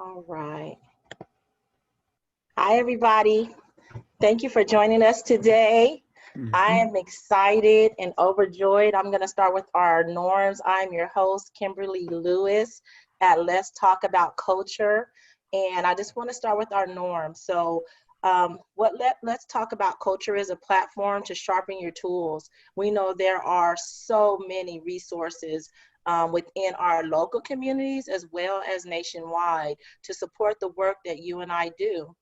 All right. Hi, everybody. Thank you for joining us today. I am excited and overjoyed. I'm going to start with our norms. I'm your host, Kimberly Lewis at Let's Talk About Culture. And I just want to start with our norms. So Let's Talk About Culture is a platform to sharpen your tools. We know there are so many resources within our local communities as well as nationwide to support the work that you and I do.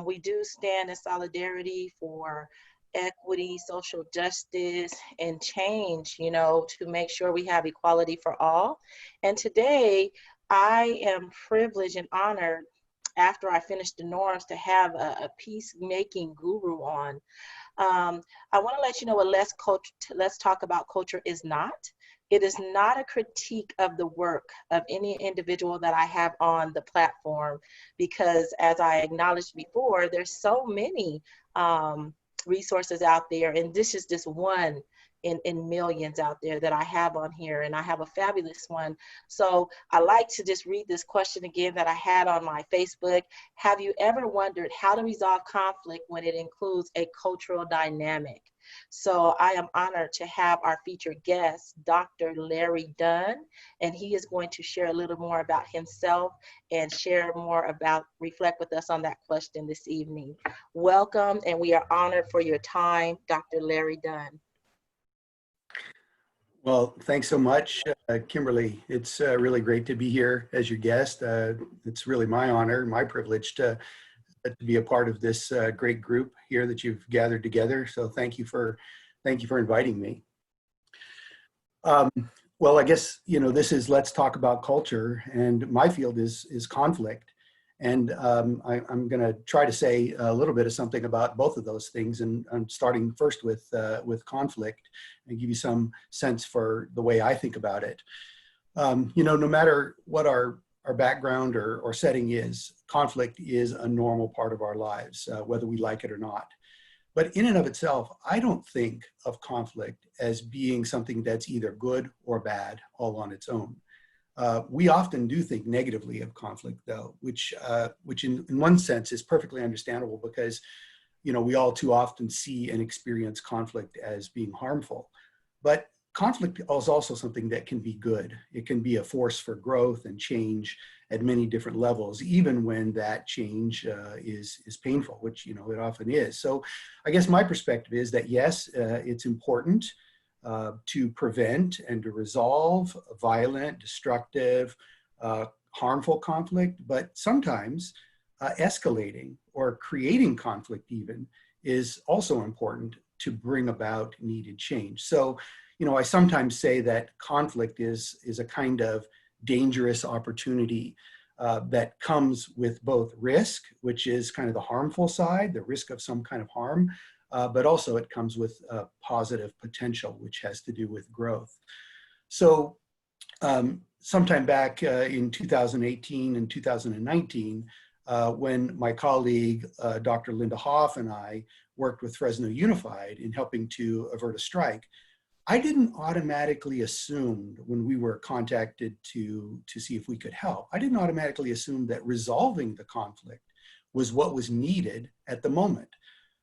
We do stand in solidarity for equity, social justice, and change, to make sure we have equality for all. And today, I am privileged and honored after I finished the norms to have a peacemaking guru on. I want to let you know what Let's Talk About Culture is not. It is not a critique of the work of any individual that I have on the platform, because as I acknowledged before, there's so many resources out there, and this is just one in millions out there that I have on here, and I have a fabulous one. So I like to just read this question again that I had on my Facebook. Have you ever wondered how to resolve conflict when it includes a cultural dynamic? So I am honored to have our featured guest, Dr. Larry Dunn, and he is going to share a little more about himself and reflect with us on that question this evening. Welcome, and we are honored for your time, Dr. Larry Dunn. Well, thanks so much, Kimberly. It's really great to be here as your guest. It's really my honor, my privilege to be a part of this great group here that you've gathered together. So thank you for inviting me. Well, I guess, this is Let's Talk About Culture, and my field is conflict. And I'm going to try to say a little bit of something about both of those things. And I'm starting first with conflict and give you some sense for the way I think about it. No matter what our background or setting is, conflict is a normal part of our lives, whether we like it or not. But in and of itself, I don't think of conflict as being something that's either good or bad all on its own. We often do think negatively of conflict, though, which in one sense is perfectly understandable because, we all too often see and experience conflict as being harmful. But conflict is also something that can be good. It can be a force for growth and change at many different levels, even when that change is painful, which, it often is. So I guess my perspective is that, yes, it's important to prevent and to resolve violent, destructive, harmful conflict, but sometimes escalating or creating conflict even is also important to bring about needed change. So, I sometimes say that conflict is a kind of dangerous opportunity that comes with both risk, which is kind of the harmful side, the risk of some kind of harm, but also it comes with positive potential, which has to do with growth. So sometime back in 2018 and 2019, when my colleague, Dr. Linda Hoff, and I worked with Fresno Unified in helping to avert a strike, I didn't automatically assume when we were contacted to see if we could help, I didn't automatically assume that resolving the conflict was what was needed at the moment.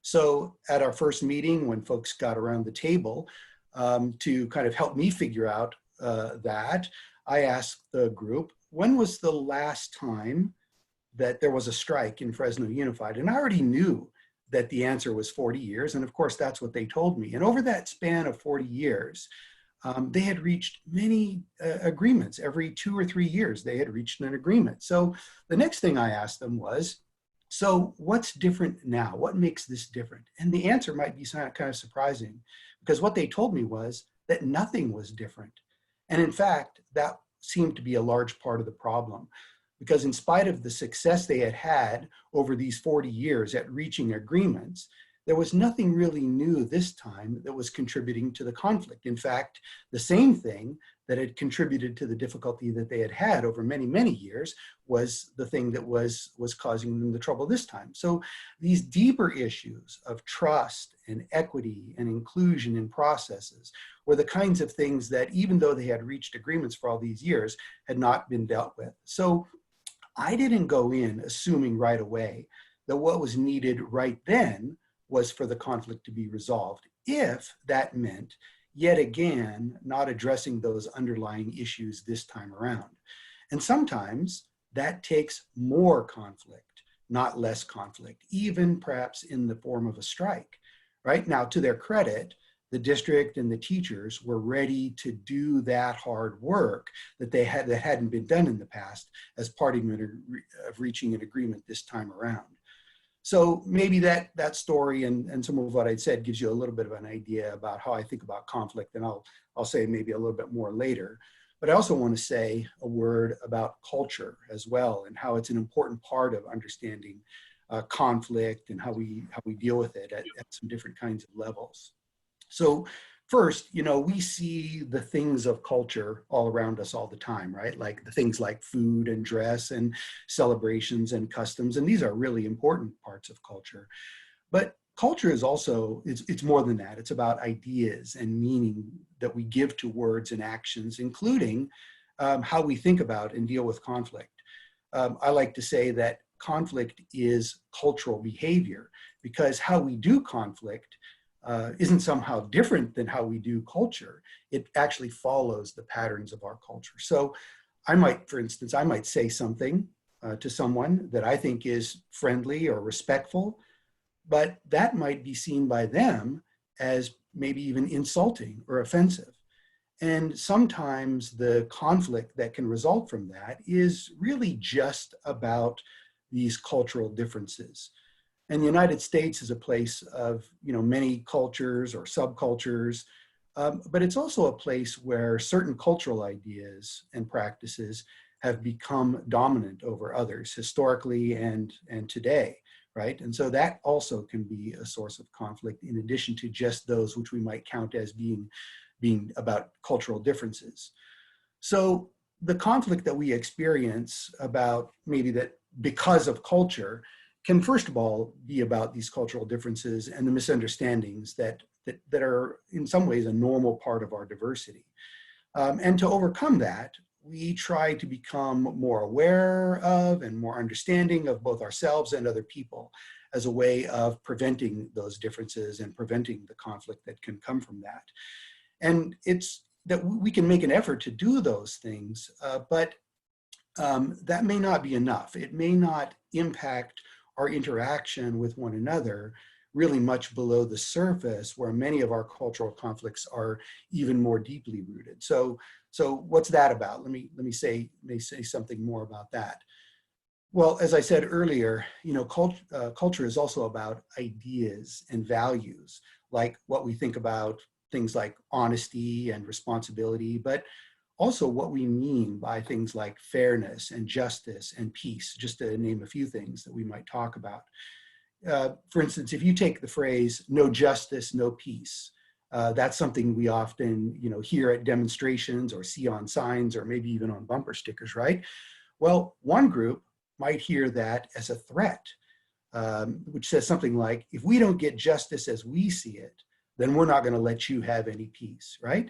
So at our first meeting, when folks got around the table to kind of help me figure out that, I asked the group, when was the last time that there was a strike in Fresno Unified? And I already knew that the answer was 40 years. And of course, that's what they told me. And over that span of 40 years, they had reached many agreements. Every 2 or 3 years, they had reached an agreement. So the next thing I asked them was, so what's different now? What makes this different? And the answer might be kind of surprising, because what they told me was that nothing was different. And in fact, that seemed to be a large part of the problem, because in spite of the success they had had over these 40 years at reaching agreements, there was nothing really new this time that was contributing to the conflict. In fact, the same thing that had contributed to the difficulty that they had had over many, many years was the thing that was causing them the trouble this time. So these deeper issues of trust and equity and inclusion in processes were the kinds of things that, even though they had reached agreements for all these years, had not been dealt with. So I didn't go in assuming right away that what was needed right then was for the conflict to be resolved, if that meant, yet again, not addressing those underlying issues this time around. And sometimes that takes more conflict, not less conflict, even perhaps in the form of a strike, right? Now, to their credit, the district and the teachers were ready to do that hard work that hadn't been done in the past as part of reaching an agreement this time around. So maybe that story and some of what I'd said gives you a little bit of an idea about how I think about conflict, and I'll say maybe a little bit more later. But I also want to say a word about culture as well, and how it's an important part of understanding conflict and how we deal with it at some different kinds of levels. So first, we see the things of culture all around us all the time, right? Like the things like food and dress and celebrations and customs. And these are really important parts of culture. But culture is also, it's more than that. It's about ideas and meaning that we give to words and actions, including how we think about and deal with conflict. I like to say that conflict is cultural behavior, because how we do conflict isn't somehow different than how we do culture. It actually follows the patterns of our culture. So for instance, I might say something to someone that I think is friendly or respectful, but that might be seen by them as maybe even insulting or offensive. And sometimes the conflict that can result from that is really just about these cultural differences. And the United States is a place of, many cultures or subcultures, but it's also a place where certain cultural ideas and practices have become dominant over others historically and today, right? And so that also can be a source of conflict, in addition to just those which we might count as being about cultural differences. So the conflict that we experience about maybe that because of culture can first of all be about these cultural differences and the misunderstandings that are in some ways a normal part of our diversity. And to overcome that, we try to become more aware of and more understanding of both ourselves and other people as a way of preventing those differences and preventing the conflict that can come from that. And it's that we can make an effort to do those things, but that may not be enough. It may not impact our interaction with one another really much below the surface, where many of our cultural conflicts are even more deeply rooted. So what's that about? Let me say something more about that. Well, as I said earlier, culture is also about ideas and values, like what we think about things like honesty and responsibility, but also what we mean by things like fairness and justice and peace, just to name a few things that we might talk about. For instance, if you take the phrase, no justice, no peace, that's something we often hear at demonstrations or see on signs or maybe even on bumper stickers, right? Well, one group might hear that as a threat, which says something like, if we don't get justice as we see it, then we're not going to let you have any peace, right?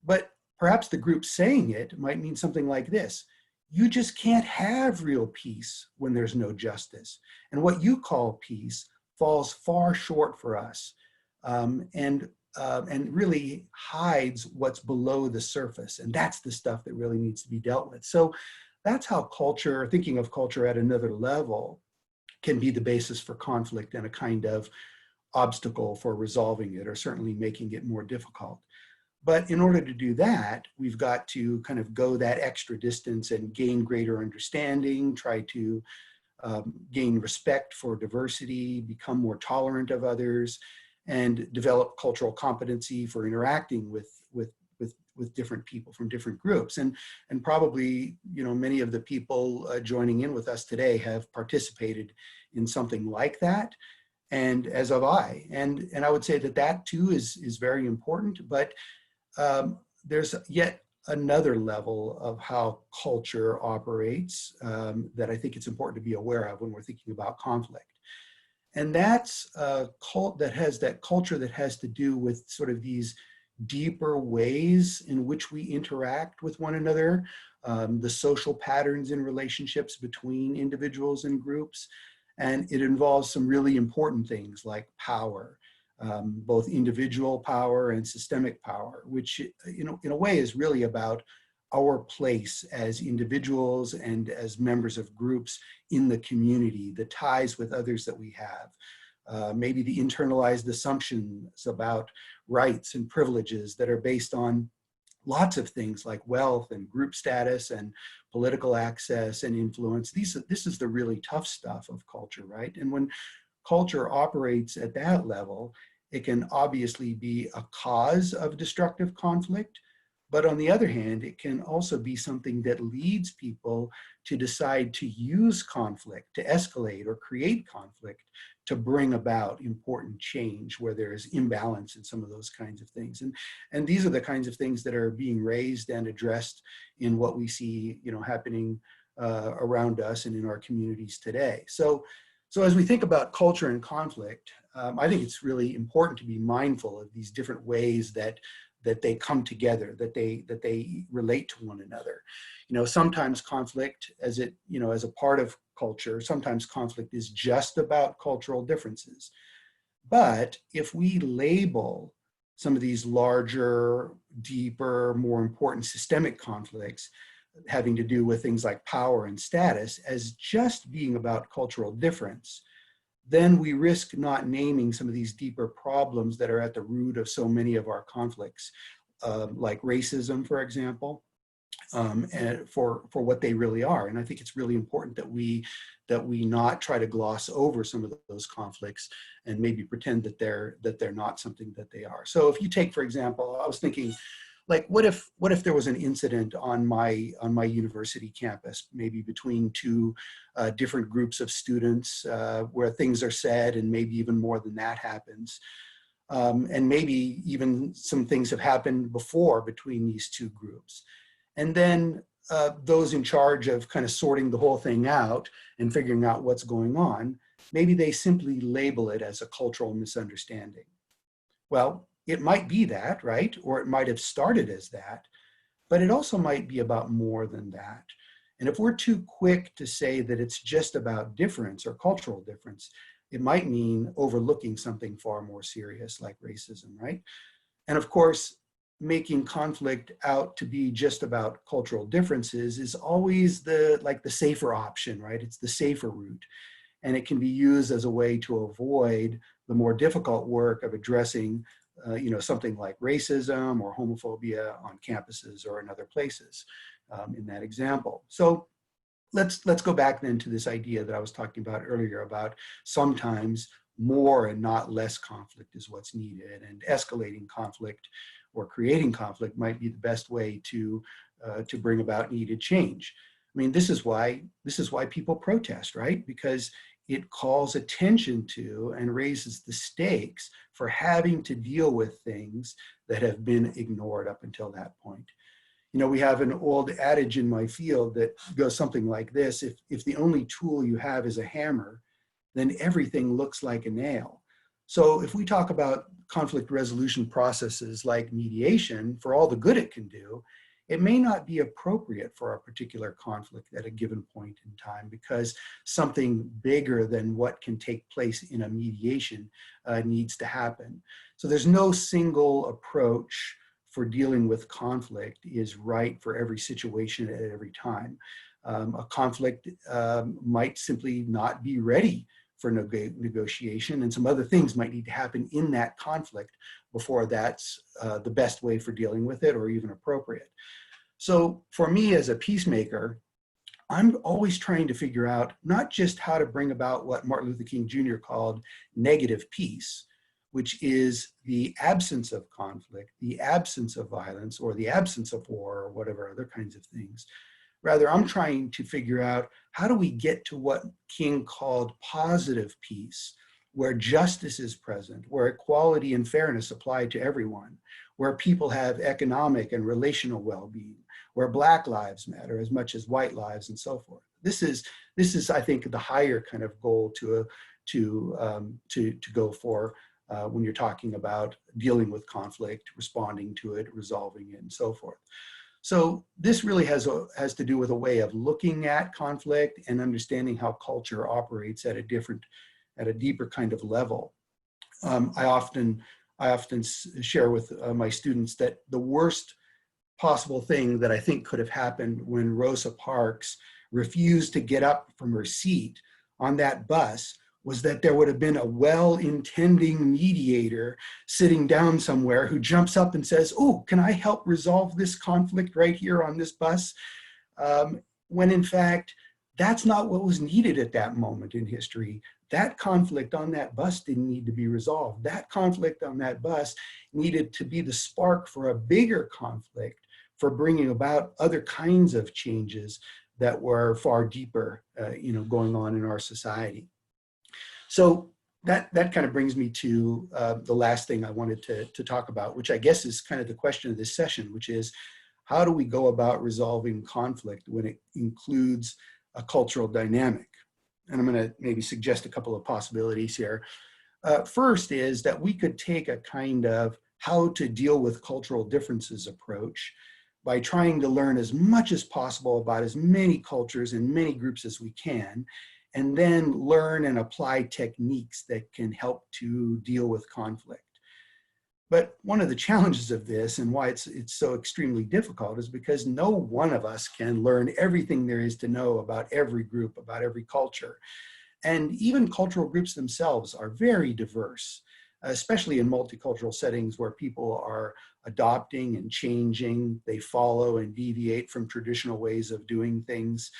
But perhaps the group saying it might mean something like this: you just can't have real peace when there's no justice. And what you call peace falls far short for us, and really hides what's below the surface. And that's the stuff that really needs to be dealt with. So that's how culture, thinking of culture at another level, can be the basis for conflict and a kind of obstacle for resolving it, or certainly making it more difficult. But in order to do that, we've got to kind of go that extra distance and gain greater understanding, try to gain respect for diversity, become more tolerant of others, and develop cultural competency for interacting with different people from different groups. And probably, many of the people joining in with us today have participated in something like that, and as have I. And I would say that too is very important, but there's yet another level of how culture operates that I think it's important to be aware of when we're thinking about conflict. And that's that culture that has to do with sort of these deeper ways in which we interact with one another, the social patterns in relationships between individuals and groups. And it involves some really important things like power, both individual power and systemic power, which, in a way is really about our place as individuals and as members of groups in the community, the ties with others that we have. Maybe the internalized assumptions about rights and privileges that are based on lots of things like wealth and group status and political access and influence. This is the really tough stuff of culture, right? And when culture operates at that level, it can obviously be a cause of destructive conflict. But on the other hand, it can also be something that leads people to decide to use conflict, to escalate or create conflict, to bring about important change where there is imbalance in some of those kinds of things. And these are the kinds of things that are being raised and addressed in what we see, happening around us and in our communities today. So as we think about culture and conflict, I think it's really important to be mindful of these different ways that they come together, that they relate to one another. Sometimes conflict as a part of culture, sometimes conflict is just about cultural differences. But if we label some of these larger, deeper, more important systemic conflicts having to do with things like power and status as just being about cultural difference, then we risk not naming some of these deeper problems that are at the root of so many of our conflicts, like racism, for example, and for what they really are. And I think it's really important that we not try to gloss over some of those conflicts and maybe pretend that they're not something that they are. So if you take, for example, I was thinking, like, what if there was an incident on my university campus, maybe between two different groups of students, where things are said and maybe even more than that happens, and maybe even some things have happened before between these two groups, and then those in charge of kind of sorting the whole thing out and figuring out what's going on, maybe they simply label it as a cultural misunderstanding. Well, it might be that, right? Or it might have started as that, but it also might be about more than that. And if we're too quick to say that it's just about difference or cultural difference, it might mean overlooking something far more serious like racism, right? And of course, making conflict out to be just about cultural differences is always the safer option, right? It's the safer route. And it can be used as a way to avoid the more difficult work of addressing something like racism or homophobia on campuses or in other places, in that example. So let's go back then to this idea that I was talking about earlier about sometimes more and not less conflict is what's needed, and escalating conflict or creating conflict might be the best way to bring about needed change. I mean, this is why people protest, right? Because it calls attention to and raises the stakes for having to deal with things that have been ignored up until that point. We have an old adage in my field that goes something like this: if the only tool you have is a hammer, then everything looks like a nail. So if we talk about conflict resolution processes like mediation, for all the good it can do, it may not be appropriate for a particular conflict at a given point in time, because something bigger than what can take place in a mediation needs to happen. So there's no single approach for dealing with conflict is right for every situation at every time. A conflict might simply not be ready for negotiation, and some other things might need to happen in that conflict before that's the best way for dealing with it or even appropriate. So for me as a peacemaker, I'm always trying to figure out not just how to bring about what Martin Luther King Jr. called negative peace, which is the absence of conflict, the absence of violence, or the absence of war, or whatever other kinds of things. Rather, I'm trying to figure out how do we get to what King called positive peace, where justice is present, where equality and fairness apply to everyone, where people have economic and relational well-being, where Black lives matter as much as white lives, and so forth. This is, I think, the higher kind of goal to go for when you're talking about dealing with conflict, responding to it, resolving it, and so forth. So this really has to do with a way of looking at conflict and understanding how culture operates at a deeper kind of level. I often share with my students that the worst possible thing that I think could have happened when Rosa Parks refused to get up from her seat on that bus was that there would have been a well-intending mediator sitting down somewhere who jumps up and says, "Oh, can I help resolve this conflict right here on this bus?" When in fact, that's not what was needed at that moment in history. That conflict on that bus didn't need to be resolved. That conflict on that bus needed to be the spark for a bigger conflict, for bringing about other kinds of changes that were far deeper, going on in our society. So that kind of brings me to the last thing I wanted to talk about, which I guess is kind of the question of this session, which is how do we go about resolving conflict when it includes a cultural dynamic? And I'm going to maybe suggest a couple of possibilities here. First is that we could take a kind of how to deal with cultural differences approach by trying to learn as much as possible about as many cultures and many groups as we can, and then learn and apply techniques that can help to deal with conflict. But one of the challenges of this and why it's so extremely difficult is because no one of us can learn everything there is to know about every group, about every culture. And even cultural groups themselves are very diverse, especially in multicultural settings where people are adopting and changing. They follow and deviate from traditional ways of doing things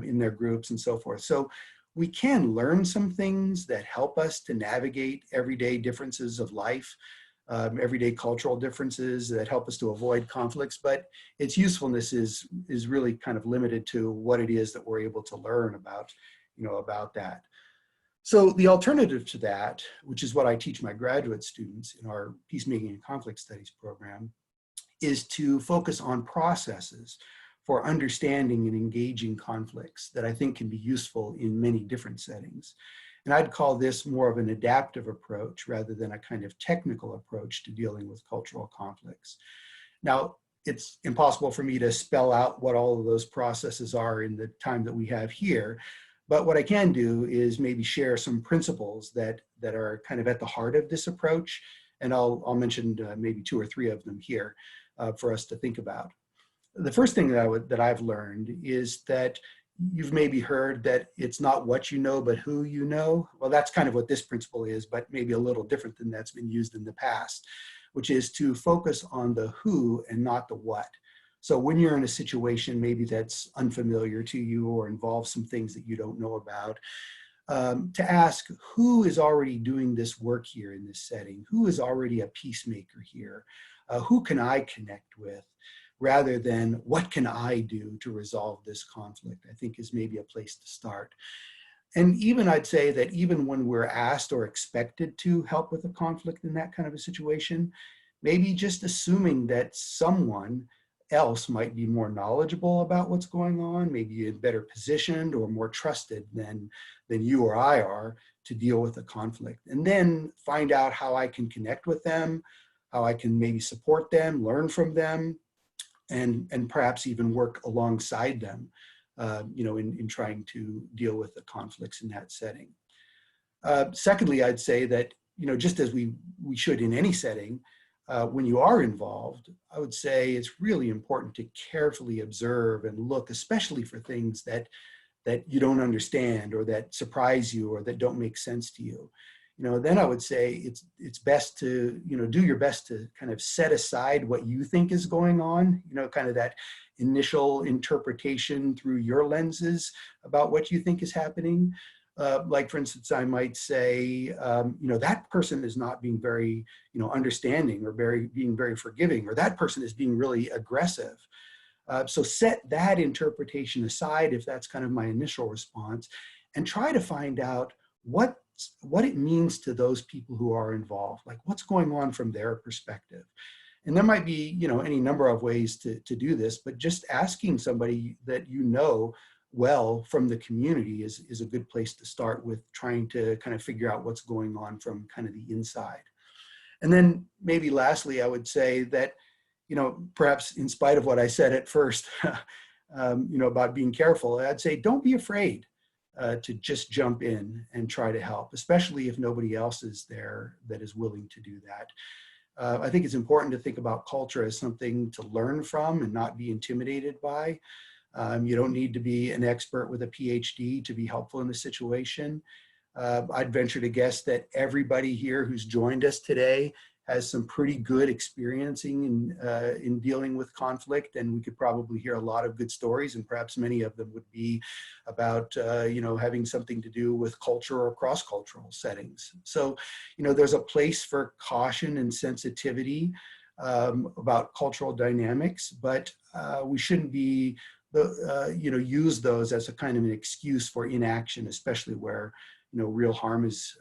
in their groups and so forth. So we can learn some things that help us to navigate everyday differences of life, everyday cultural differences that help us to avoid conflicts, but its usefulness is really kind of limited to what it is that we're able to learn about, about that. So the alternative to that, which is what I teach my graduate students in our Peacemaking and Conflict Studies program, is to focus on processes for understanding and engaging conflicts that I think can be useful in many different settings. And I'd call this more of an adaptive approach rather than a kind of technical approach to dealing with cultural conflicts. Now, it's impossible for me to spell out what all of those processes are in the time that we have here, but what I can do is maybe share some principles that are kind of at the heart of this approach, and I'll mention maybe 2 or 3 of them here for us to think about. The first thing that I've learned is that you've maybe heard that it's not what you know, but who you know. Well, that's kind of what this principle is, but maybe a little different than that's been used in the past, which is to focus on the who and not the what. So when you're in a situation maybe that's unfamiliar to you or involves some things that you don't know about, to ask who is already doing this work here in this setting, who is already a peacemaker here, who can I connect with, rather than what can I do to resolve this conflict, I think is maybe a place to start. And even I'd say that even when we're asked or expected to help with a conflict in that kind of a situation, maybe just assuming that someone else might be more knowledgeable about what's going on, maybe better positioned or more trusted than you or I are to deal with a conflict. And then find out how I can connect with them, how I can maybe support them, learn from them, and perhaps even work alongside them, in trying to deal with the conflicts in that setting. Secondly, I'd say that, just as we should in any setting, when you are involved, I would say it's really important to carefully observe and look, especially for things that you don't understand or that surprise you or that don't make sense to you. Then I would say it's best to, do your best to kind of set aside what you think is going on, kind of that initial interpretation through your lenses about what you think is happening. Like, for instance, I might say, that person is not being very, understanding or being very forgiving, or that person is being really aggressive. So set that interpretation aside if that's kind of my initial response, and try to find out what it means to those people who are involved, like what's going on from their perspective. And there might be, any number of ways to do this, but just asking somebody that well from the community is a good place to start with trying to kind of figure out what's going on from kind of the inside. And then maybe lastly, I would say that, perhaps in spite of what I said at first, about being careful, I'd say don't be afraid to just jump in and try to help, especially if nobody else is there that is willing to do that. I think it's important to think about culture as something to learn from and not be intimidated by. You don't need to be an expert with a PhD to be helpful in the situation. I'd venture to guess that everybody here who's joined us today has some pretty good experiencing in dealing with conflict, and we could probably hear a lot of good stories, and perhaps many of them would be about having something to do with culture or cross-cultural settings. So there's a place for caution and sensitivity about cultural dynamics, but we shouldn't be use those as a kind of an excuse for inaction, especially where real harm is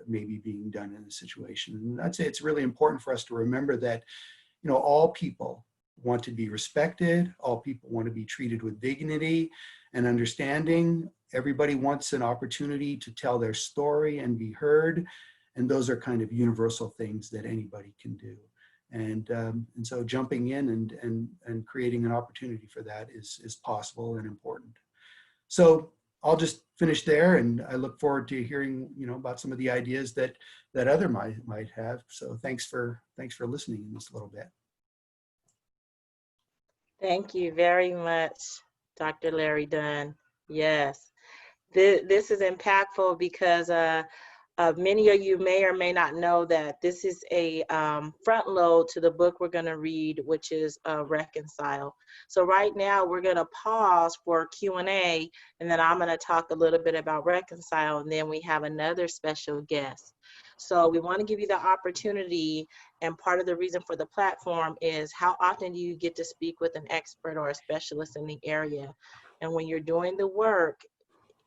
maybe being done in a situation. And I'd say it's really important for us to remember that, all people want to be respected. All people want to be treated with dignity and understanding. Everybody wants an opportunity to tell their story and be heard. And those are kind of universal things that anybody can do. And so jumping in and creating an opportunity for that is possible and important. So I'll just finish there, and I look forward to hearing about some of the ideas that other might have. So thanks for listening in this little bit. Thank you very much, Dr. Larry Dunn. Yes, this is impactful because many of you may or may not know that this is a front load to the book we're going to read, which is Reconcile. So right now we're going to pause for Q&A, and then I'm going to talk a little bit about Reconcile, and then we have another special guest. So we want to give you the opportunity, and part of the reason for the platform is how often do you get to speak with an expert or a specialist in the area? And when you're doing the work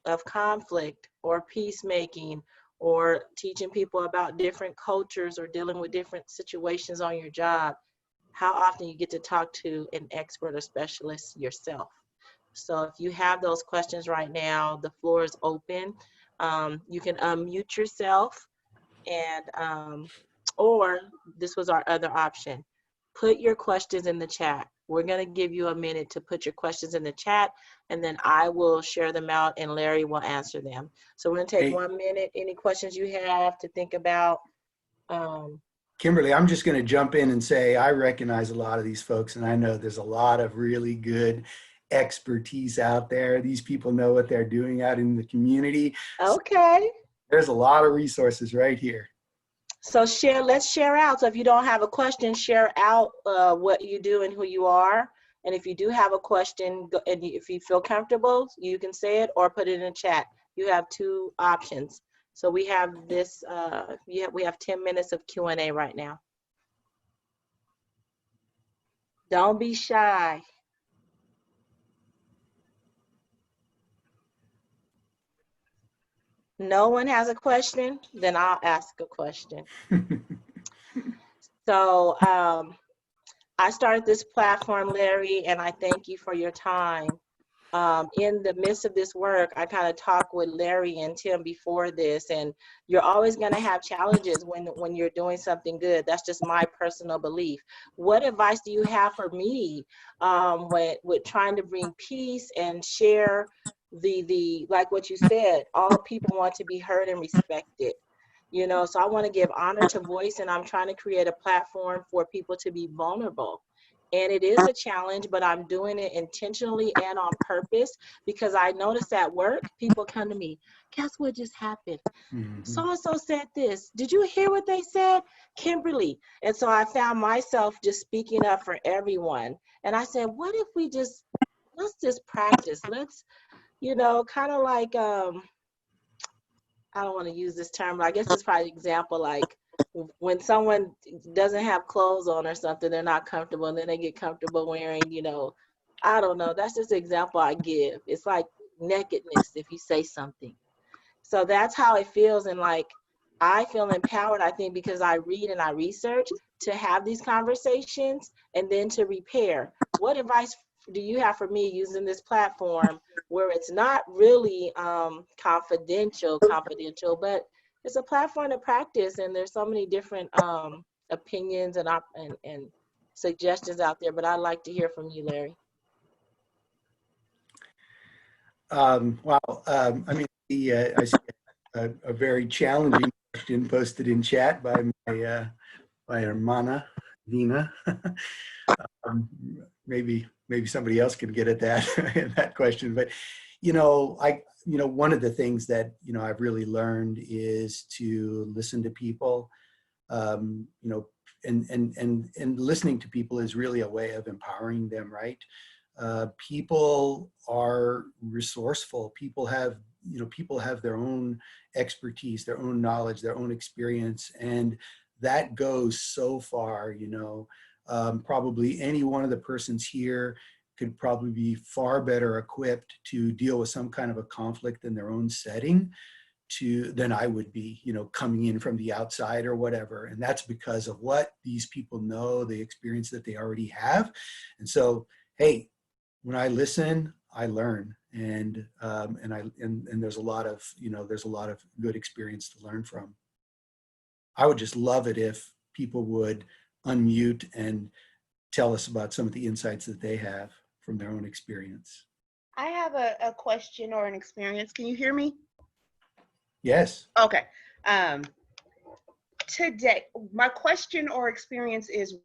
of conflict or peacemaking, or teaching people about different cultures or dealing with different situations on your job, how often you get to talk to an expert or specialist yourself. So if you have those questions right now, the floor is open. You can unmute yourself, and or this was our other option. Put your questions in the chat. We're going to give you a minute to put your questions in the chat, and then I will share them out and Larry will answer them. So we're going to take 1 minute. Any questions you have to think about? Kimberly, I'm just going to jump in and say I recognize a lot of these folks, and I know there's a lot of really good expertise out there. These people know what they're doing out in the community. Okay. So there's a lot of resources right here. So let's share out. So if you don't have a question, share out what you do and who you are. And if you do have a question, and if you feel comfortable, you can say it or put it in the chat. You have two options. So we have this, we have 10 minutes of Q&A right now. Don't be shy. No one has a question? Then I'll ask a question. So I started this platform, Larry, and I thank you for your time. In the midst of this work, I kind of talked with Larry and Tim before this, and you're always going to have challenges when you're doing something good. That's just my personal belief. What advice do you have for me with trying to bring peace and share the like what you said, all people want to be heard and respected. So I want to give honor to voice, and I'm trying to create a platform for people to be vulnerable. And it is a challenge, but I'm doing it intentionally and on purpose, because I notice at work, people come to me, guess what just happened? So-and-so said this. Did you hear what they said? Kimberly. And so I found myself just speaking up for everyone. And I said, what if let's just practice. Let's, kind of like, I don't want to use this term, but I guess it's probably an example, like when someone doesn't have clothes on or something, they're not comfortable, and then they get comfortable wearing, I don't know. That's just an example I give. It's like nakedness if you say something. So that's how it feels. And like, I feel empowered, I think, because I read and I research to have these conversations and then to repair. What advice do you have for me using this platform where it's not really confidential, but it's a platform to practice, and there's so many different opinions and suggestions out there, but I'd like to hear from you, Larry. Wow. I mean, I see a very challenging question posted in chat by my hermana, Vina. Maybe somebody else can get at that question. But, one of the things that, I've really learned is to listen to people, and listening to people is really a way of empowering them, right? People are resourceful. People have their own expertise, their own knowledge, their own experience, and that goes so far. Probably any one of the persons here could probably be far better equipped to deal with some kind of a conflict in their own setting than I would be, coming in from the outside or whatever. And that's because of what these people know, the experience that they already have. And so, hey, when I listen, I learn, and there's a lot of good experience to learn from. I would just love it if people would unmute and tell us about some of the insights that they have from their own experience. I have a question or an experience. Can you hear me? Yes. Okay. Today, my question or experience is,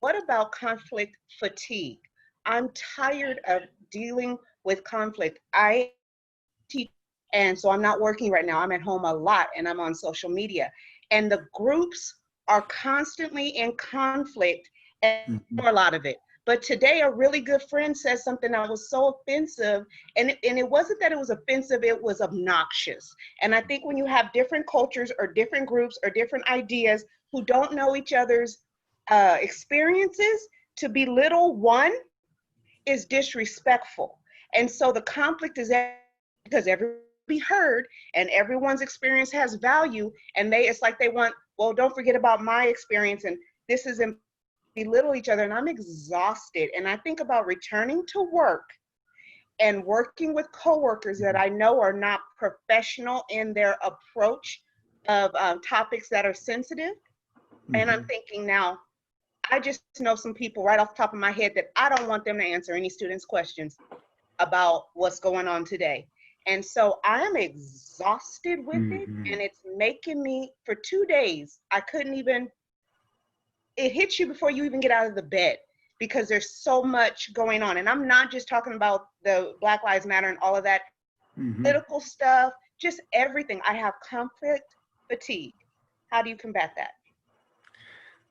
what about conflict fatigue? I'm tired of dealing with conflict. I teach, and so I'm not working right now. I'm at home a lot, and I'm on social media. And the groups are constantly in conflict, and a lot of it. But today, a really good friend said something that was so offensive, and it wasn't that it was offensive, it was obnoxious. And I think when you have different cultures or different groups or different ideas who don't know each other's experiences, to belittle one is disrespectful. And so the conflict is because everybody be heard and everyone's experience has value, and it's like they want, well, don't forget about my experience, and this is belittle each other, and I'm exhausted. And I think about returning to work and working with coworkers that I know are not professional in their approach of topics that are sensitive. And I'm thinking now, I just know some people right off the top of my head that I don't want them to answer any students' questions about what's going on today. And so I am exhausted with it, and it's making me, for 2 days, I couldn't even, it hits you before you even get out of the bed because there's so much going on. And I'm not just talking about the Black Lives Matter and all of that political stuff, just everything. I have conflict fatigue. How do you combat that?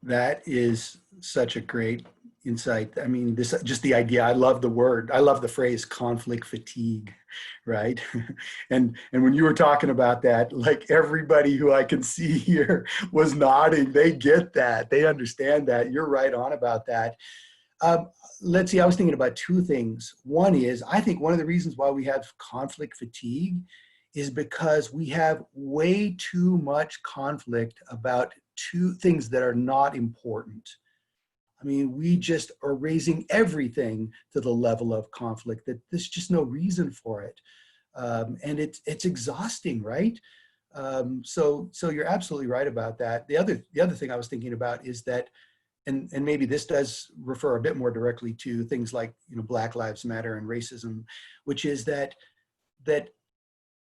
That is such a great insight. I mean, just the idea, I love the word, I love the phrase conflict fatigue, right? And when you were talking about that, like everybody who I can see here was nodding. They get that, they understand that. You're right on about that. Let's see, I was thinking about two things. One is, I think one of the reasons why we have conflict fatigue is because we have way too much conflict about two things that are not important. I mean, we just are raising everything to the level of conflict that there's just no reason for it. And it's exhausting, right? So you're absolutely right about that. The other thing I was thinking about is that, and maybe this does refer a bit more directly to things like, Black Lives Matter and racism, which is that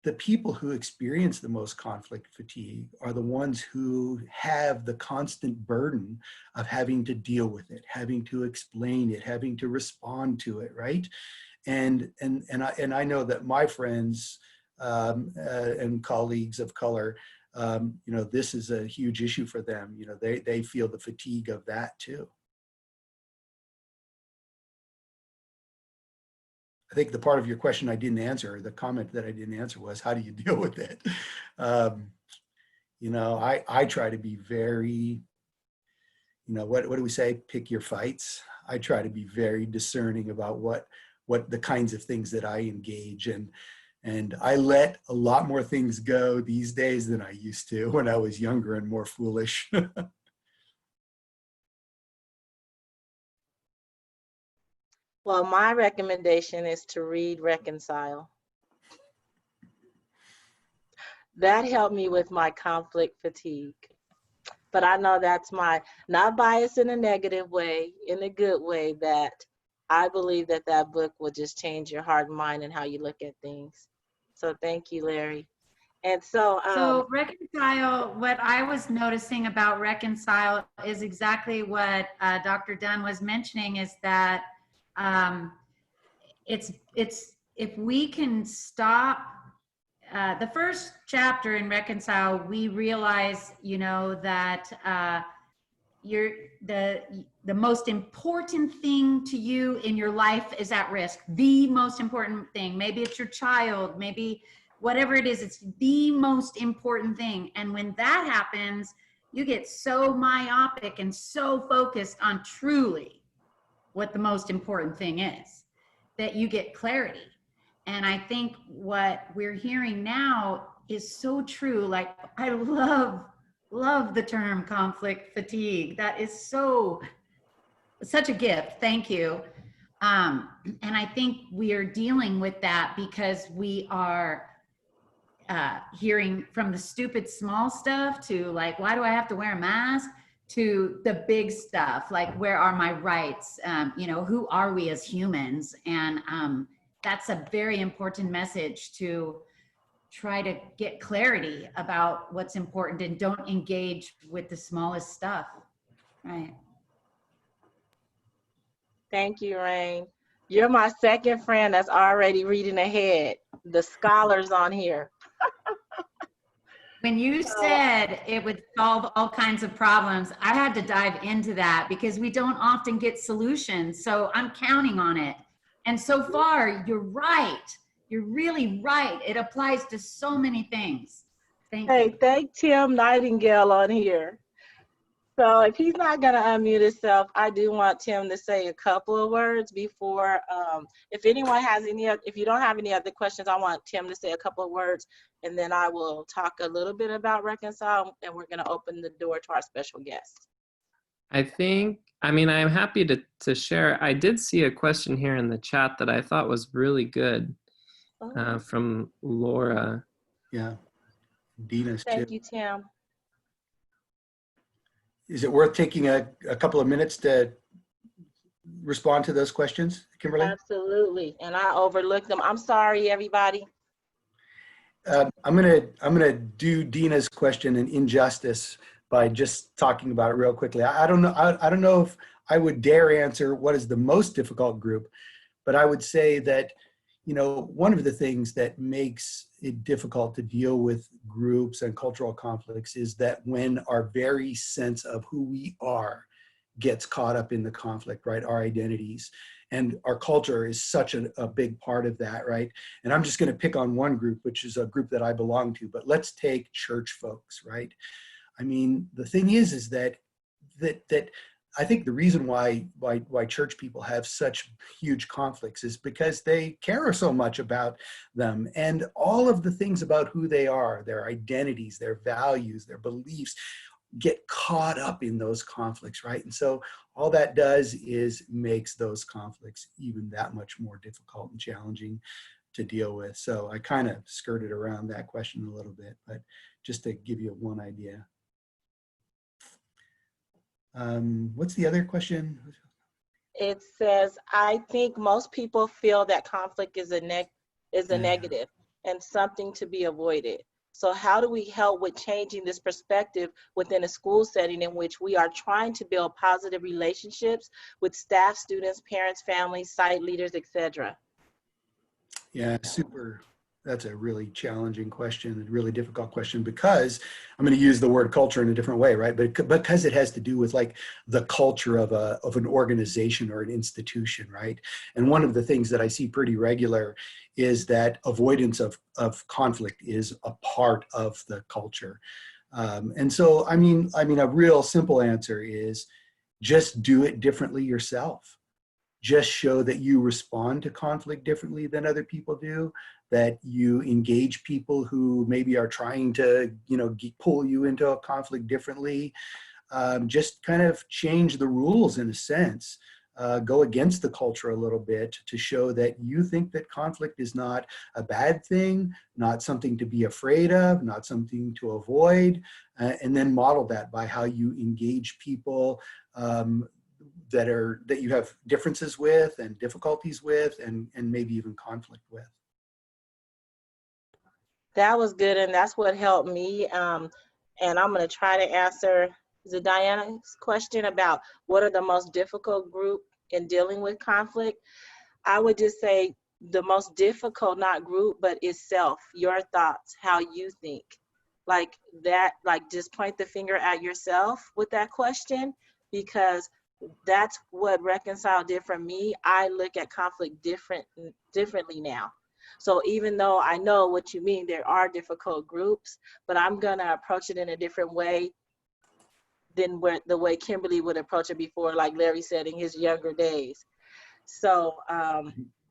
the people who experience the most conflict fatigue are the ones who have the constant burden of having to deal with it, having to explain it, having to respond to it, right? And I know that my friends and colleagues of color, this is a huge issue for them. They feel the fatigue of that too. I think the part of your question I didn't answer, the comment that I didn't answer, was how do you deal with it? I try to be very, what do we say? Pick your fights. I try to be very discerning about what the kinds of things that I engage in. And I let a lot more things go these days than I used to when I was younger and more foolish. Well, my recommendation is to read Reconcile. That helped me with my conflict fatigue. But I know that's my, not biased in a negative way, in a good way, that I believe that that book will just change your heart and mind and how you look at things. So thank you, Larry. And so, So Reconcile, what I was noticing about Reconcile is exactly what Dr. Dunn was mentioning, is that it's if we can stop the first chapter in Reconcile, we realize, you know, that the most important thing to you in your life is at risk. The most important thing. Maybe it's your child, maybe whatever it is, it's the most important thing. And when that happens, you get so myopic and so focused on truly what the most important thing is, that you get clarity. And I think what we're hearing now is so true. Like, I love the term conflict fatigue. That is such a gift. Thank you. And I think we are dealing with that because we are hearing from the stupid small stuff to, like, why do I have to wear a mask, to the big stuff, like, where are my rights? You know, who are we as humans? And that's a very important message, to try to get clarity about what's important and don't engage with the smallest stuff. Right. thank you, Raine. You're my second friend that's already reading ahead. The scholars on here. When you said it would solve all kinds of problems, I had to dive into that because we don't often get solutions. So I'm counting on it. And so far, you're right. You're really right. It applies to so many things. Thank Hey, you. thank Tim Nightingale on here. So if he's not going to unmute himself, I do want Tim to say a couple of words before, if anyone has any, if you don't have any other questions, I want Tim to say a couple of words, and then I will talk a little bit about Reconcile, and we're going to open the door to our special guest. I mean, I'm happy to share. I did see a question here in the chat that I thought was really good from Laura. Yeah, Dina's Thank too. you, Tim. Is it worth taking a couple of minutes to respond to those questions, Kimberly? Absolutely, and I overlooked them. I'm sorry, everybody. I'm gonna do Dina's question an injustice by just talking about it real quickly. I don't know. I don't know if I would dare answer what is the most difficult group, but I would say that, you know, one of the things that makes it difficult to deal with groups and cultural conflicts is that when our very sense of who we are gets caught up in the conflict, right? Our identities. And our culture is such a big part of that, right? And I'm just going to pick on one group, which is a group that I belong to, but let's take church folks, right? I mean, the thing is that I think the reason why church people have such huge conflicts is because they care so much about them, and all of the things about who they are, their identities, their values, their beliefs, get caught up in those conflicts, right? And so all that does is makes those conflicts even that much more difficult and challenging to deal with. So I kind of skirted around that question a little bit, but just to give you one idea. What's the other question? It says, I think most people feel that conflict is a negative and something to be avoided. So how do we help with changing this perspective within a school setting in which we are trying to build positive relationships with staff, students, parents, families, site leaders, etc.? Yeah, super. That's a really challenging question, a really difficult question, because I'm going to use the word culture in a different way, right? But because it has to do with like the culture of an organization or an institution, right? And one of the things that I see pretty regular is that avoidance of conflict is a part of the culture. And so, I mean, a real simple answer is just do it differently yourself. Just show that you respond to conflict differently than other people do, that you engage people who maybe are trying to, you know, pull you into a conflict differently. Just kind of change the rules in a sense. go against the culture a little bit to show that you think that conflict is not a bad thing, not something to be afraid of, not something to avoid, and then model that by how you engage people that you have differences with and difficulties with and maybe even conflict with. That was good, and that's what helped me. And I'm going to try to answer Diana's question about what are the most difficult group in dealing with conflict. I would just say the most difficult, not group, but is self, your thoughts, how you think. Like that, like just point the finger at yourself with that question, because that's what Reconcile did for me. I look at conflict differently now. So even though I know what you mean, there are difficult groups, but I'm gonna approach it in a different way than the way Kimberly would approach it before, like Larry said, in his younger days. So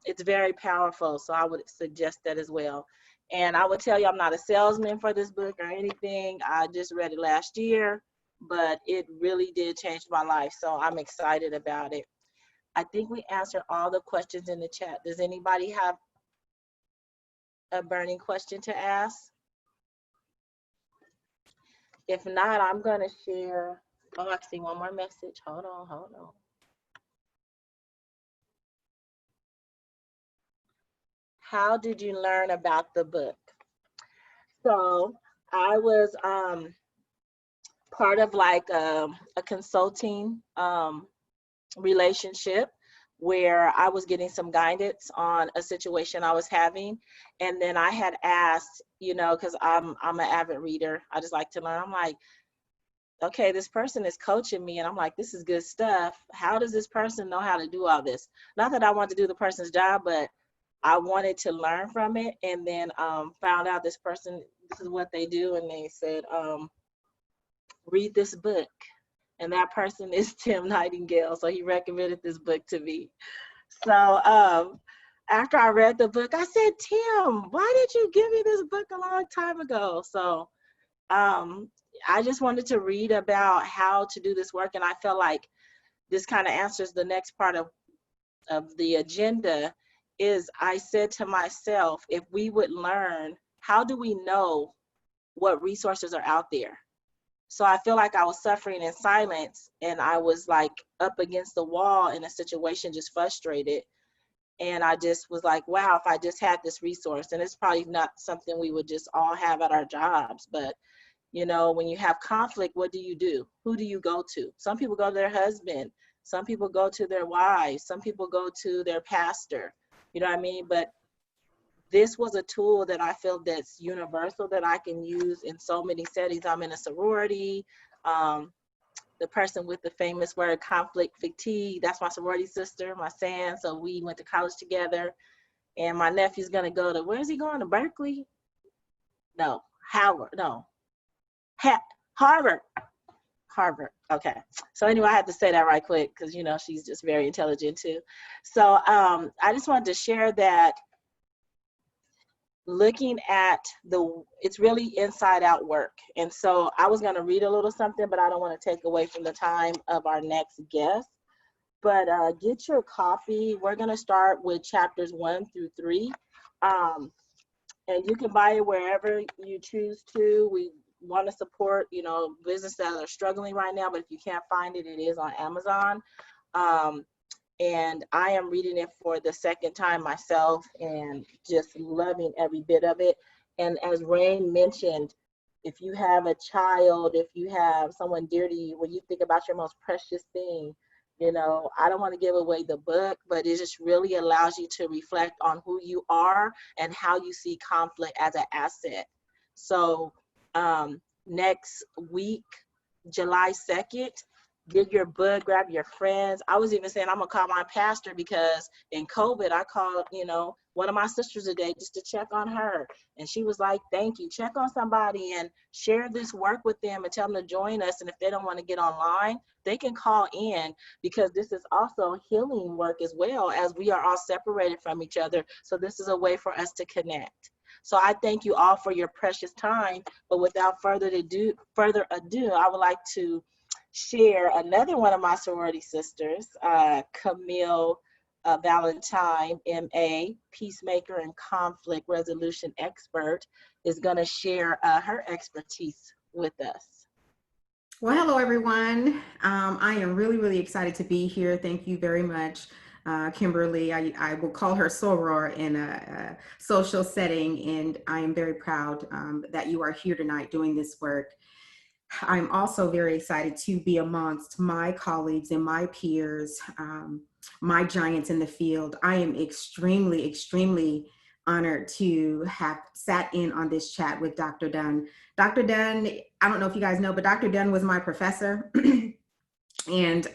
it's very powerful. So I would suggest that as well. And I would tell you, I'm not a salesman for this book or anything. I just read it last year, but it really did change my life. So I'm excited about it. I think we answered all the questions in the chat. Does anybody have a burning question to ask? If not, I'm going to share. Oh, I see one more message. Hold on. How did you learn about the book? So I was part of like a consulting relationship where I was getting some guidance on a situation I was having. And then I had asked, because I'm an avid reader, I just like to learn. I'm like, okay, this person is coaching me, and I'm like, this is good stuff. How does this person know how to do all this? Not that I want to do the person's job, but I wanted to learn from it. And then found out this person, this is what they do. And they said, read this book. And that person is Tim Nightingale. So he recommended this book to me. So after I read the book, I said, Tim, why did you give me this book a long time ago? So I just wanted to read about how to do this work. And I felt like this kind of answers the next part of the agenda. Is I said to myself, if we would learn, how do we know what resources are out there? So I feel like I was suffering in silence, and I was like up against the wall in a situation, just frustrated. And I just was like, wow, if I just had this resource. And it's probably not something we would just all have at our jobs, but when you have conflict, what do you do? Who do you go to? Some people go to their husband. Some people go to their wives. Some people go to their pastor. You know what I mean? But this was a tool that I feel that's universal, that I can use in so many settings. I'm in a sorority. The person with the famous word conflict fatigue, that's my sorority sister, my San. So we went to college together. And my nephew's going to go to, where's he going, to Berkeley? No, Howard, no. Harvard. Okay. So anyway, I had to say that right quick because, she's just very intelligent too. So I just wanted to share that looking at it's really inside out work. And so I was going to read a little something, but I don't want to take away from the time of our next guest. But get your copy. We're going to start with chapters 1 through 3. And you can buy it wherever you choose to. We want to support, businesses that are struggling right now, but if you can't find it, it is on Amazon. And I am reading it for the second time myself and just loving every bit of it. And as Raine mentioned, if you have a child, if you have someone dear to you, when you think about your most precious thing, I don't want to give away the book, but it just really allows you to reflect on who you are and how you see conflict as an asset. So next week, July 2nd, get your book, grab your friends. I was even saying I'm gonna call my pastor because in COVID, I called, one of my sisters today just to check on her. And she was like, thank you. Check on somebody and share this work with them and tell them to join us. And if they don't want to get online, they can call in, because this is also healing work as well, as we are all separated from each other. So this is a way for us to connect. So I thank you all for your precious time. But without further ado, I would like to share another one of my sorority sisters, Camille Valentine, MA, peacemaker and conflict resolution expert, is going to share her expertise with us. Well, hello, everyone. I am really, really excited to be here. Thank you very much, Kimberly. I will call her soror in a social setting, and I am very proud that you are here tonight doing this work. I'm also very excited to be amongst my colleagues and my peers, my giants in the field. I am extremely, extremely honored to have sat in on this chat with Dr. Dunn. Dr. Dunn, I don't know if you guys know, but Dr. Dunn was my professor. And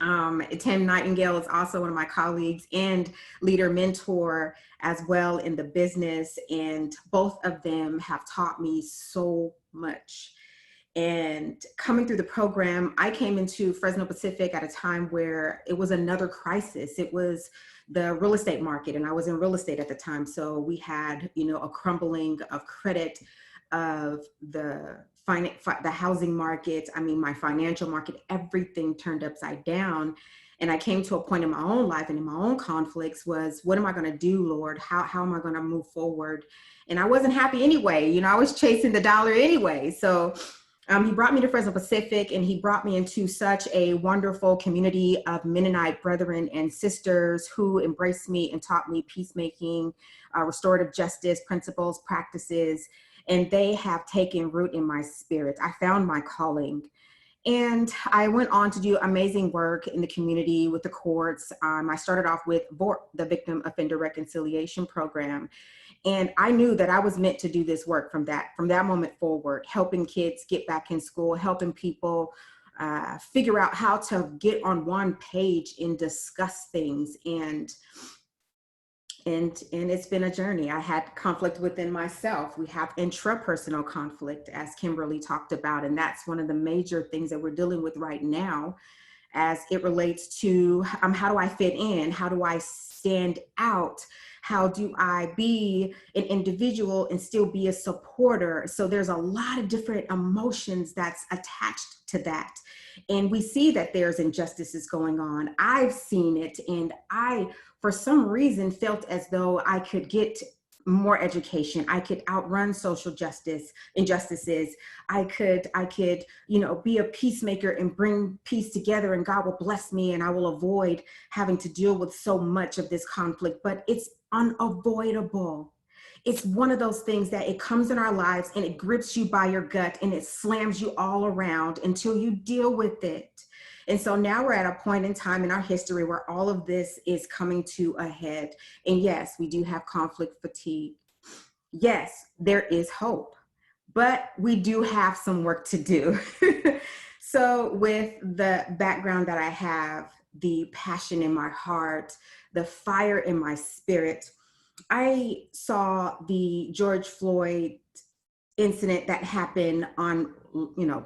Tim Nightingale is also one of my colleagues and leader mentor as well in the business. And both of them have taught me so much. And coming through the program, I came into Fresno Pacific at a time where it was another crisis. It was the real estate market, and I was in real estate at the time. So we had, a crumbling of credit, of the housing market. I mean, my financial market, everything turned upside down. And I came to a point in my own life and in my own conflicts was, what am I going to do, Lord? How am I going to move forward? And I wasn't happy anyway. I was chasing the dollar anyway. So he brought me to Fresno Pacific, and he brought me into such a wonderful community of Mennonite brethren and sisters who embraced me and taught me peacemaking, restorative justice principles, practices, and they have taken root in my spirit. I found my calling. And I went on to do amazing work in the community with the courts. I started off with VORP, the Victim Offender Reconciliation Program. And I knew that I was meant to do this work from that moment forward, helping kids get back in school, helping people figure out how to get on one page and discuss things. And it's been a journey. I had conflict within myself. We have intrapersonal conflict, as Kimberly talked about. And that's one of the major things that we're dealing with right now as it relates to how do I fit in? How do I stand out? How do I be an individual and still be a supporter? So there's a lot of different emotions that's attached to that. And we see that there's injustices going on. I've seen it, and I, for some reason, felt as though I could get more education. I could outrun social justice injustices. I could, be a peacemaker and bring peace together, and God will bless me and I will avoid having to deal with so much of this conflict, but it's unavoidable. It's one of those things that it comes in our lives and it grips you by your gut and it slams you all around until you deal with it. And so now we're at a point in time in our history where all of this is coming to a head. And yes, we do have conflict fatigue. Yes, there is hope, but we do have some work to do. So with the background that I have, the passion in my heart, the fire in my spirit, I saw the George Floyd incident that happened on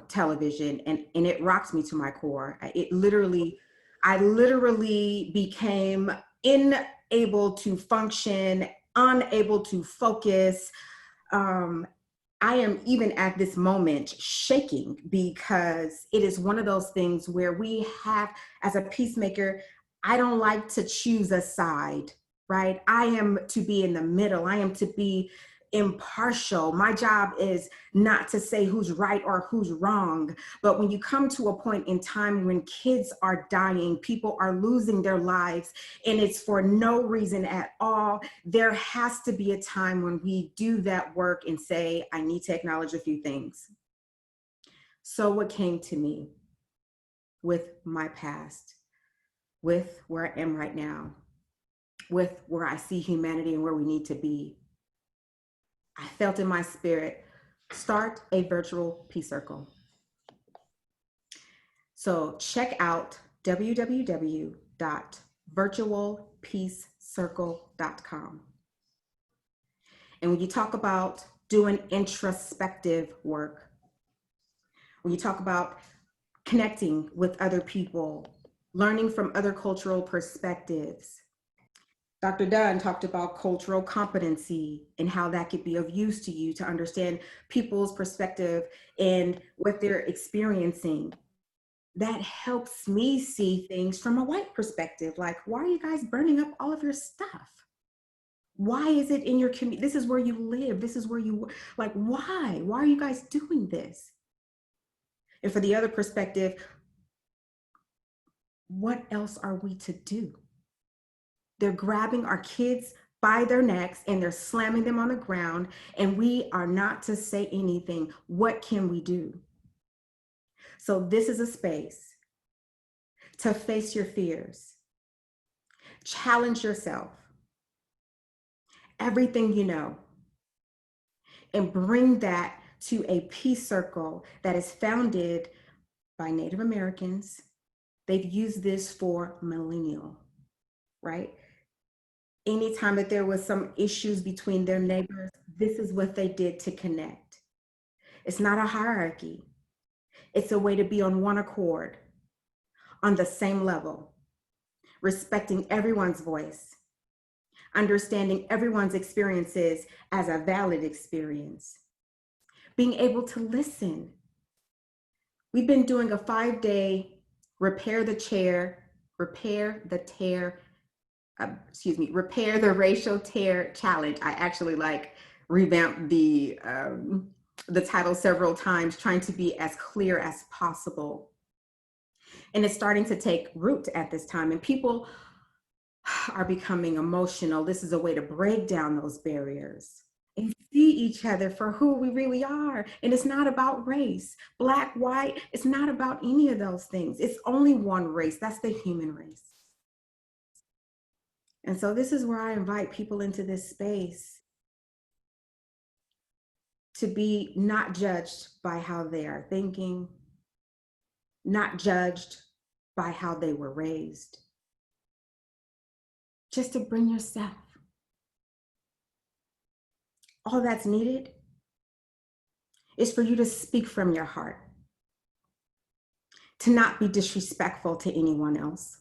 television, and it rocks me to my core. I literally became unable to function, unable to focus. I am even at this moment shaking because it is one of those things where we have, as a peacemaker, I don't like to choose a side, right? I am to be in the middle. I am to be impartial. My job is not to say who's right or who's wrong. But when you come to a point in time when kids are dying, people are losing their lives, and it's for no reason at all, there has to be a time when we do that work and say, I need to acknowledge a few things. So what came to me with my past, with where I am right now, with where I see humanity and where we need to be, I felt in my spirit, start a virtual peace circle. So check out www.virtualpeacecircle.com. And when you talk about doing introspective work, when you talk about connecting with other people, learning from other cultural perspectives, Dr. Dunn talked about cultural competency and how that could be of use to you to understand people's perspective and what they're experiencing. that helps me see things from a white perspective. Like, why are you guys burning up all of your stuff? Why is it in your community? This is where you live. This is where you, like, why? Why are you guys doing this? And for the other perspective, what else are we to do? They're grabbing our kids by their necks and they're slamming them on the ground, and we are not to say anything. What can we do? So this is a space to face your fears, challenge yourself, everything you know, and bring that to a peace circle that is founded by Native Americans. They've used this for millennia, right? Anytime that there was some issues between their neighbors, this is what they did to connect. It's not a hierarchy. It's a way to be on one accord, on the same level, respecting everyone's voice, understanding everyone's experiences as a valid experience, being able to listen. We've been doing a 5-day repair the racial tear challenge. I actually revamped the title several times, trying to be as clear as possible. And it's starting to take root at this time, and people are becoming emotional. This is a way to break down those barriers and see each other for who we really are. And it's not about race, black, white. It's not about any of those things. It's only one race. That's the human race. And so this is where I invite people into this space to be not judged by how they are thinking, not judged by how they were raised. Just to bring yourself. All that's needed is for you to speak from your heart, to not be disrespectful to anyone else,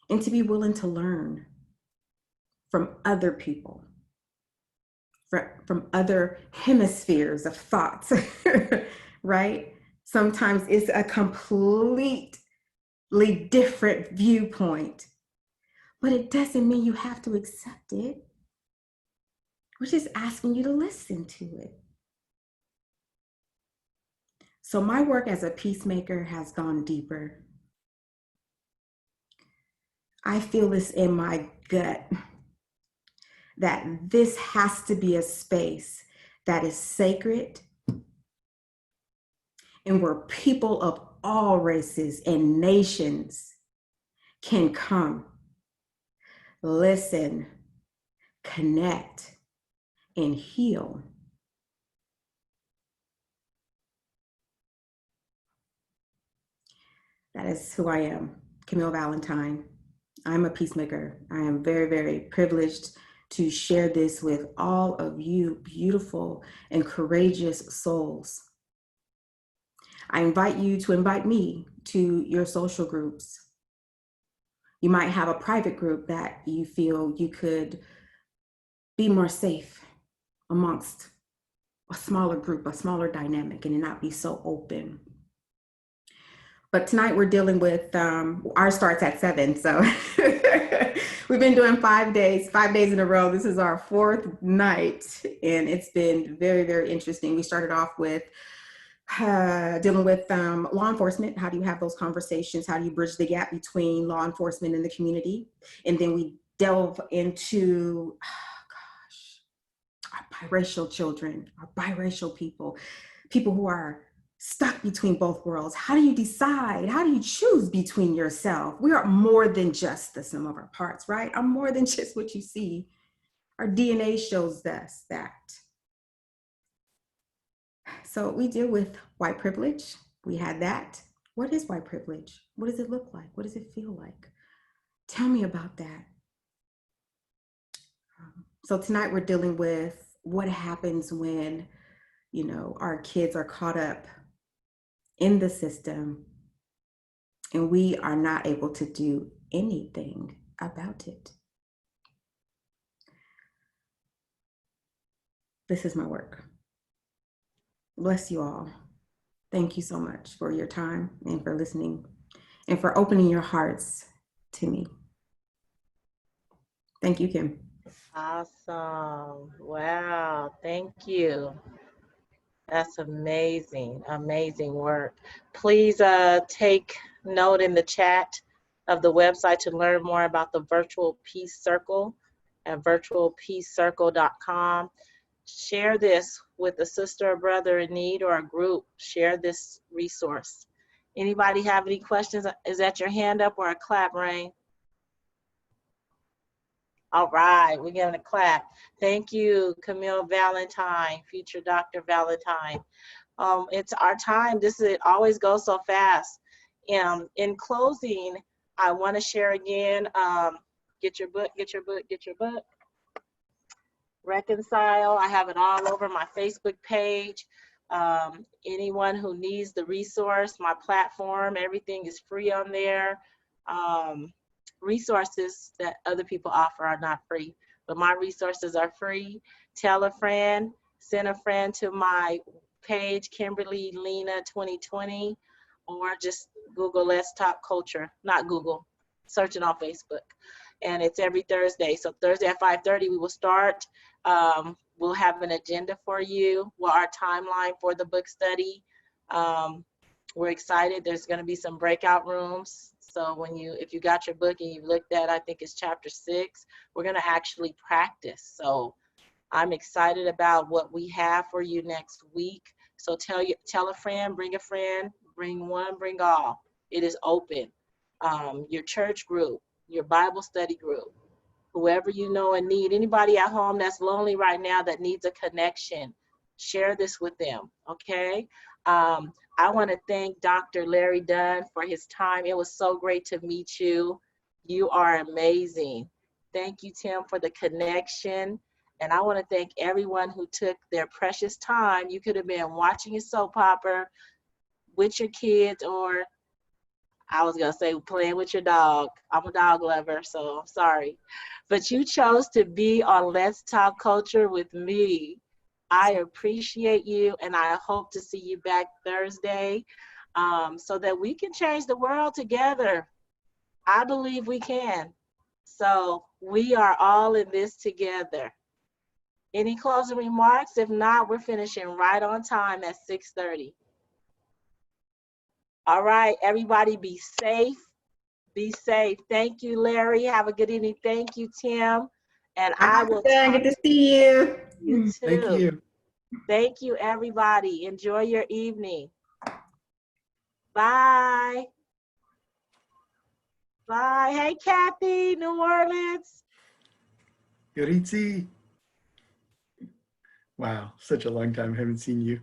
and to be willing to learn from other people, from other hemispheres of thoughts, right? Sometimes it's a completely different viewpoint, but it doesn't mean you have to accept it. We're just asking you to listen to it. So my work as a peacemaker has gone deeper. I feel this in my gut, that this has to be a space that is sacred and where people of all races and nations can come, listen, connect, and heal. That is who I am, Camille Valentine. I'm a peacemaker. I am very, very privileged to share this with all of you beautiful and courageous souls. I invite you to invite me to your social groups. You might have a private group that you feel you could be more safe amongst a smaller group, a smaller dynamic, and not be so open. But tonight we're dealing with, our starts at 7, so we've been doing 5 days in a row. This is our 4th night, and it's been very, very interesting. We started off with dealing with law enforcement. How do you have those conversations? How do you bridge the gap between law enforcement and the community? And then we delve into, our biracial children, our biracial people who are stuck between both worlds. How do you decide? How do you choose between yourself? We are more than just the sum of our parts, right? I'm more than just what you see. Our DNA shows us that. So we deal with white privilege. We had that. What is white privilege? What does it look like? What does it feel like? Tell me about that. So tonight we're dealing with what happens when, our kids are caught up in the system and we are not able to do anything about it. This is my work. Bless you all. Thank you so much for your time and for listening and for opening your hearts to me. Thank you, Kim. Awesome. Wow. Thank you. That's amazing. Amazing work. Please take note in the chat of the website to learn more about the Virtual Peace Circle at virtualpeacecircle.com. Share this with a sister or brother in need or a group. Share this resource. Anybody have any questions? Is that your hand up or a clap, Raine? All right, we're giving a clap. Thank you, Camille Valentine, future Dr. Valentine. It's our time. It always goes so fast. In closing, I want to share again, get your book, get your book, get your book. Reconcile. I have it all over my Facebook page. Anyone who needs the resource, my platform, everything is free on there. Resources that other people offer are not free, but my resources are free. Tell a friend, send a friend to my page, Kimberly Lena 2020, or just Google Let's Talk Culture, not Google, search it on Facebook. And it's every Thursday. So Thursday at 5:30 we will start. We'll have an agenda for you, our timeline for the book study. We're excited. There's going to be some breakout rooms. So if you got your book and you've looked at, I think it's chapter 6, we're going to actually practice. So I'm excited about what we have for you next week. So tell a friend, bring one, bring all. It is open. Your church group, your Bible study group, whoever you know in need, anybody at home that's lonely right now that needs a connection, share this with them, okay? I want to thank Dr. Larry Dunn for his time. It was so great to meet you. You are amazing. Thank you, Tim, for the connection. And I want to thank everyone who took their precious time. You could have been watching a soap opera with your kids, or I was going to say playing with your dog. I'm a dog lover, so I'm sorry. But you chose to be on Let's Talk Culture with me. I appreciate you, and I hope to see you back Thursday so that we can change the world together. I believe we can. So we are all in this together. Any closing remarks? If not, we're finishing right on time at 6:30. All right, everybody be safe. Be safe. Thank you, Larry. Have a good evening. Thank you, Tim. And I will Good to see you. you too. Thank you. Thank you, everybody. Enjoy your evening. Bye. Bye. Hey, Kathy, New Orleans. Yoritzi. Wow, such a long time. I haven't seen you.